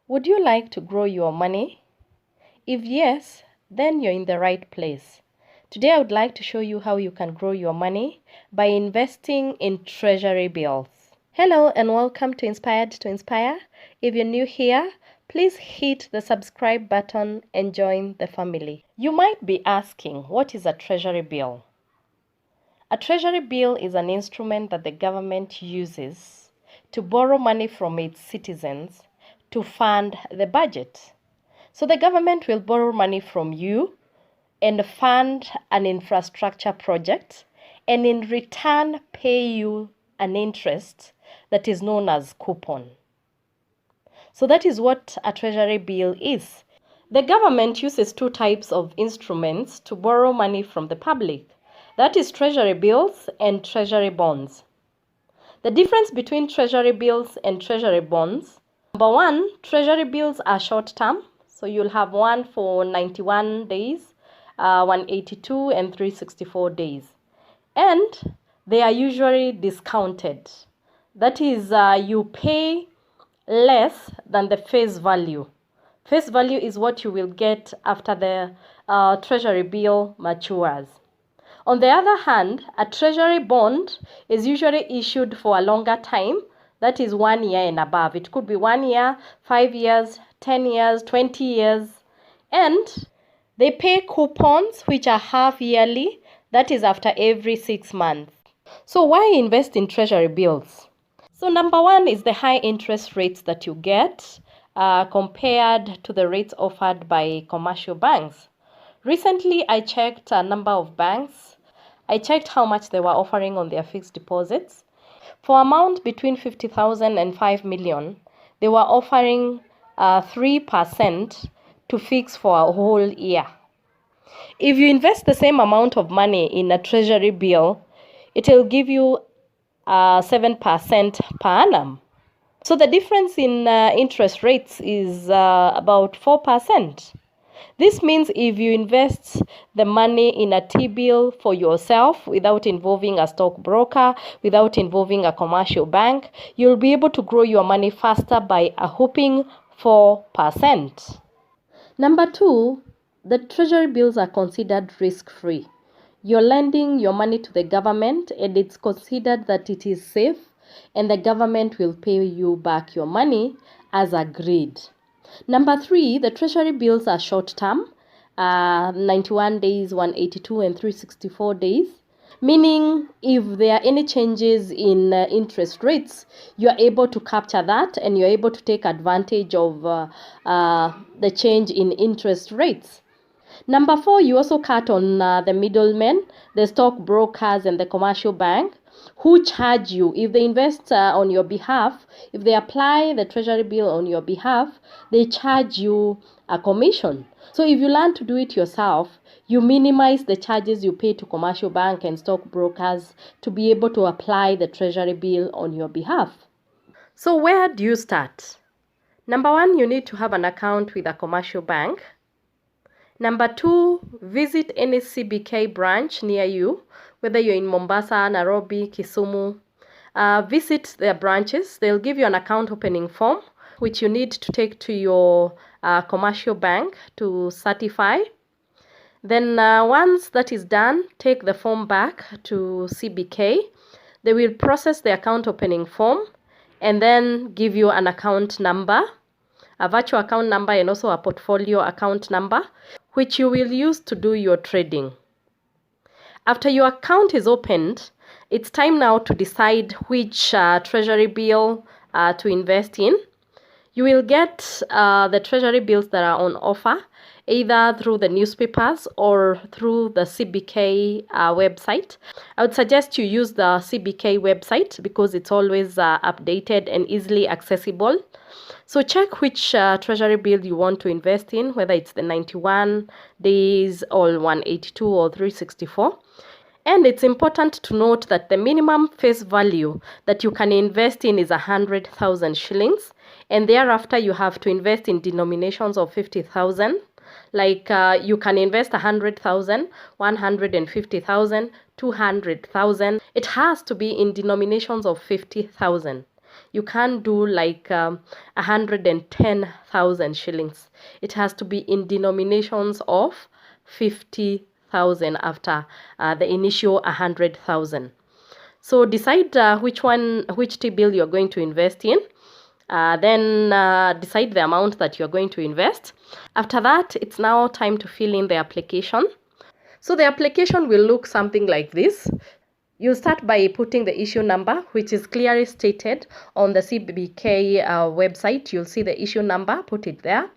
Would you like to grow your money? If yes, then you're in the right place. Today I would like to show you how you can grow your money by investing in Treasury bills. Hello and welcome to Inspired to Inspire. If you're new here, please hit the subscribe button and join the family. You might be asking, what is a Treasury bill? A Treasury bill is an instrument that the government uses to borrow money from its citizens to fund the budget. So the government will borrow money from you and fund an infrastructure project, and in return pay you an interest that is known as coupon. So that is what a Treasury bill is. The government uses two types of instruments to borrow money from the public. That is Treasury bills and Treasury bonds. The difference between Treasury bills and Treasury bonds: number one, Treasury bills are short term. So you'll have one for 91 days, 182 and 364 days. And they are usually discounted. That is, you pay less than the face value. Face value is what you will get after the Treasury bill matures. On the other hand, a Treasury bond is usually issued for a longer time, that is 1 year and above. It could be 1 year, 5 years, 10 years, 20 years. And they pay coupons which are half yearly, that is after every 6 months. So why invest in Treasury bills? So number one is the high interest rates that you get compared to the rates offered by commercial banks. Recently, I checked a number of banks. I checked how much they were offering on their fixed deposits. For amount between 50,000 and 5 million, they were offering 3% to fix for a whole year. If you invest the same amount of money in a Treasury bill, it will give you 7% per annum. So the difference in interest rates is about 4%. This means if you invest the money in a T-bill for yourself without involving a stockbroker, without involving a commercial bank, you'll be able to grow your money faster by a whopping 4%. Number two, the Treasury bills are considered risk-free. You're lending your money to the government and it's considered that it is safe and the government will pay you back your money as agreed. Number three, the Treasury bills are short term, 91 days, 182 and 364 days. Meaning if there are any changes in interest rates, you are able to capture that and you're able to take advantage of the change in interest rates. Number four, you also cut on the middlemen, the stockbrokers and the commercial bank who charge you. If they invest on your behalf, if they apply the Treasury bill on your behalf, they charge you a commission. So if you learn to do it yourself, you minimize the charges you pay to commercial bank and stockbrokers to be able to apply the Treasury bill on your behalf. So where do you start? Number one, you need to have an account with a commercial bank. Number two, visit any CBK branch near you, whether you're in Mombasa, Nairobi, Kisumu. Visit their branches. They'll give you an account opening form, which you need to take to your commercial bank to certify. Then once that is done, take the form back to CBK. They will process the account opening form and then give you an account number, a virtual account number and also a portfolio account number, which you will use to do your trading. After your account is opened, it's time now to decide which Treasury bill to invest in. You will get the Treasury bills that are on offer either through the newspapers or through the CBK website. I would suggest you use the CBK website because it's always updated and easily accessible. So check which Treasury bill you want to invest in, whether it's the 91 days or 182 or 364. And it's important to note that the minimum face value that you can invest in is 100,000 shillings. And thereafter, you have to invest in denominations of 50,000. Like you can invest 100,000, 150,000, 200,000. It has to be in denominations of 50,000. You can't do like 110,000 shillings. It has to be in denominations of 50,000 after the initial 100,000. So decide which T-bill you're going to invest in. Then decide the amount that you're going to invest. After that, it's now time to fill in the application. So the application will look something like this. You'll start by putting the issue number, which is clearly stated on the CBK website. You'll see the issue number, put it there.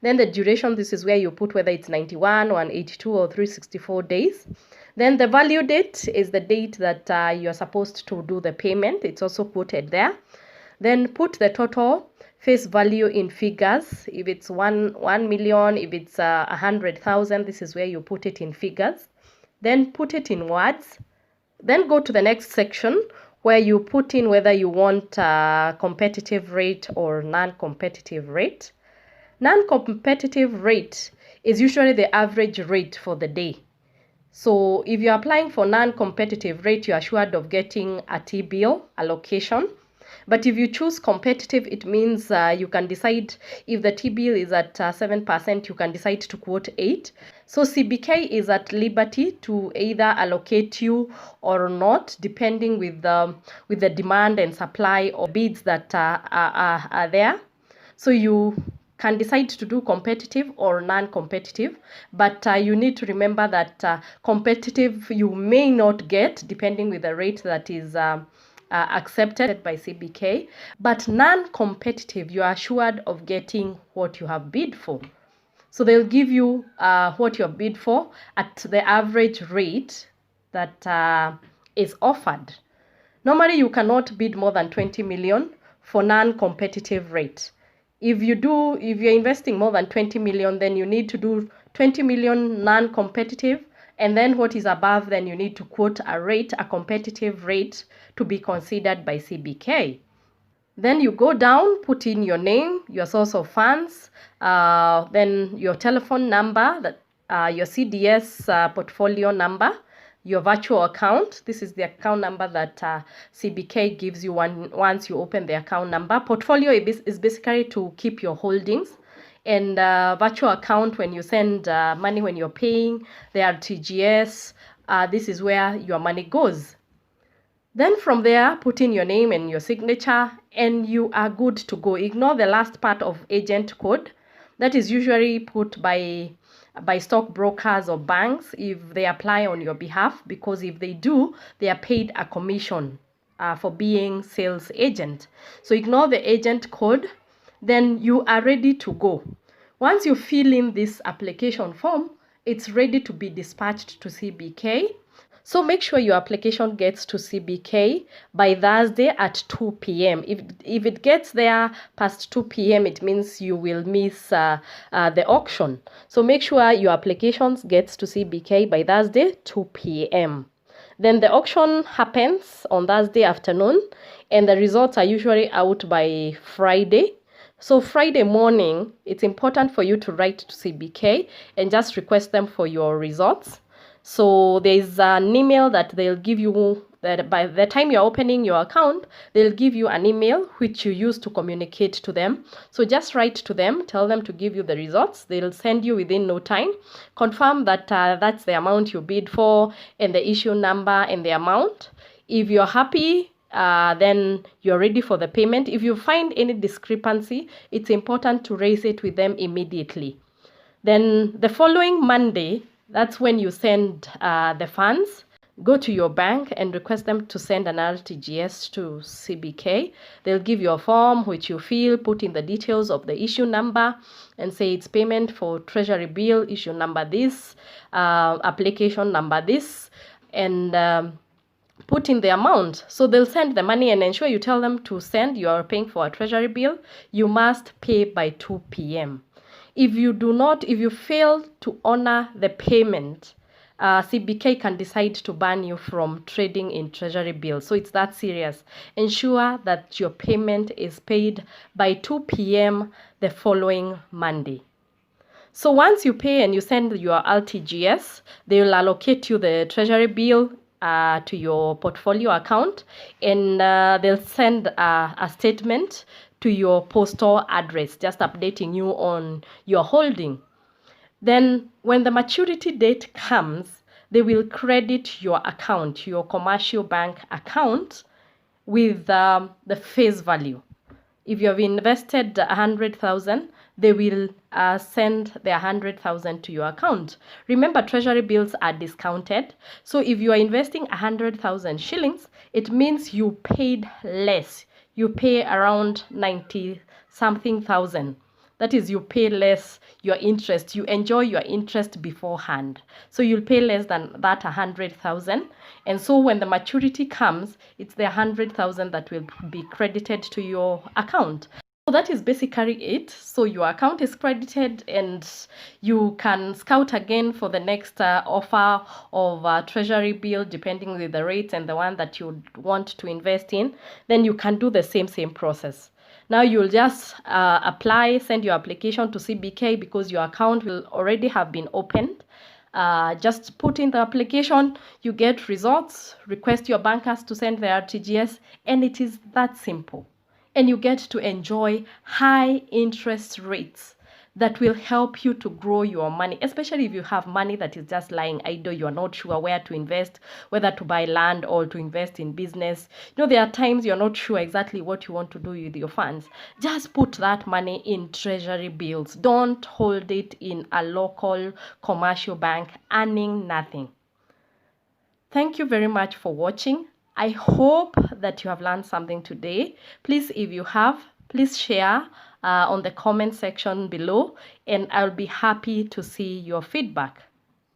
Then the duration, this is where you put whether it's 91, 182, or 364 days. Then the value date is the date that you're supposed to do the payment. It's also quoted there. Then put the total face value in figures. If it's 1 million, if it's 100,000, this is where you put it in figures. Then put it in words. Then go to the next section where you put in whether you want a competitive rate or non-competitive rate. Non-competitive rate is usually the average rate for the day. So if you're applying for non-competitive rate, you're assured of getting a T-bill allocation. But if you choose competitive, it means you can decide if the T-bill is at 7%, you can decide to quote 8. So CBK is at liberty to either allocate you or not, depending with the demand and supply or bids that are there. So you can decide to do competitive or non-competitive, but you need to remember that competitive you may not get, depending with the rate that is accepted by CBK, but non-competitive, you are assured of getting what you have bid for. So they'll give you what you have bid for at the average rate that is offered. Normally, you cannot bid more than 20 million for non-competitive rate. If you're investing more than 20 million, then you need to do 20 million non-competitive. And then what is above, then you need to quote a competitive rate to be considered by CBK. Then you go down, put in your name, your source of funds, then your telephone number, your CDS portfolio number, your virtual account. This is the account number that CBK gives you once you open the account number. Portfolio is basically to keep your holdings. And virtual account, when you send money, when you're paying the RTGS, this is where your money goes. Then from there, put in your name and your signature, and you are good to go. Ignore the last part of agent code. That is usually put by stockbrokers or banks if they apply on your behalf, because if they do, they are paid a commission for being sales agent. So ignore the agent code. Then you are ready to go. Once you fill in this application form, it's ready to be dispatched to CBK. So make sure your application gets to CBK by Thursday at 2 p.m. If it gets there past 2 p.m., it means you will miss the auction. So make sure your application gets to CBK by Thursday 2 p.m. Then the auction happens on Thursday afternoon, and the results are usually out by Friday. So Friday morning, it's important for you to write to CBK and just request them for your results. So there's an email that they'll give you, that by the time you're opening your account, they'll give you an email which you use to communicate to them. So just write to them, tell them to give you the results. They'll send you within no time. Confirm that that's the amount you bid for and the issue number and the amount. If you're happy, then you're ready for the payment. If you find any discrepancy, it's important to raise it with them immediately. Then the following Monday, that's when you send the funds. Go to your bank and request them to send an RTGS to CBK. They'll give you a form which you fill, put in the details of the issue number and say it's payment for Treasury bill, issue number this, application number this, and put in the amount. So they'll send the money, and ensure you tell them to send. You are paying for a Treasury bill. You must pay by 2 p.m. If you fail to honor the payment, CBK can decide to ban you from trading in Treasury bills. So it's that serious. Ensure that your payment is paid by 2 p.m. the following Monday. So once you pay and you send your RTGS, they will allocate you the Treasury bill to your portfolio account, and they'll send a statement to your postal address, just updating you on your holding. Then when the maturity date comes, they will credit your account, your commercial bank account, with the face value. If you have invested 100,000, they will send the 100,000 to your account. Remember, treasury bills are discounted. So if you are investing 100,000 shillings, it means you paid less. You pay around 90 something thousand. That is, you pay less your interest. You enjoy your interest beforehand. So you'll pay less than that 100,000. And so when the maturity comes, it's the 100,000 that will be credited to your account. So that is basically it. So your account is credited, and you can scout again for the next offer of treasury bill, depending with the rates and the one that you want to invest in. Then you can do the same process. Now you'll just apply, send your application to CBK, because your account will already have been opened. Just put in the application, you get results, request your bankers to send their RTGS, and it is that simple. And you get to enjoy high interest rates that will help you to grow your money, especially if you have money that is just lying idle. You are not sure where to invest, whether to buy land or to invest in business. You know, there are times you're not sure exactly what you want to do with your funds. Just put that money in treasury bills. Don't hold it in a local commercial bank earning nothing. Thank you very much for watching. I hope that you have learned something today. Please, if you have, please share on the comment section below, and I'll be happy to see your feedback.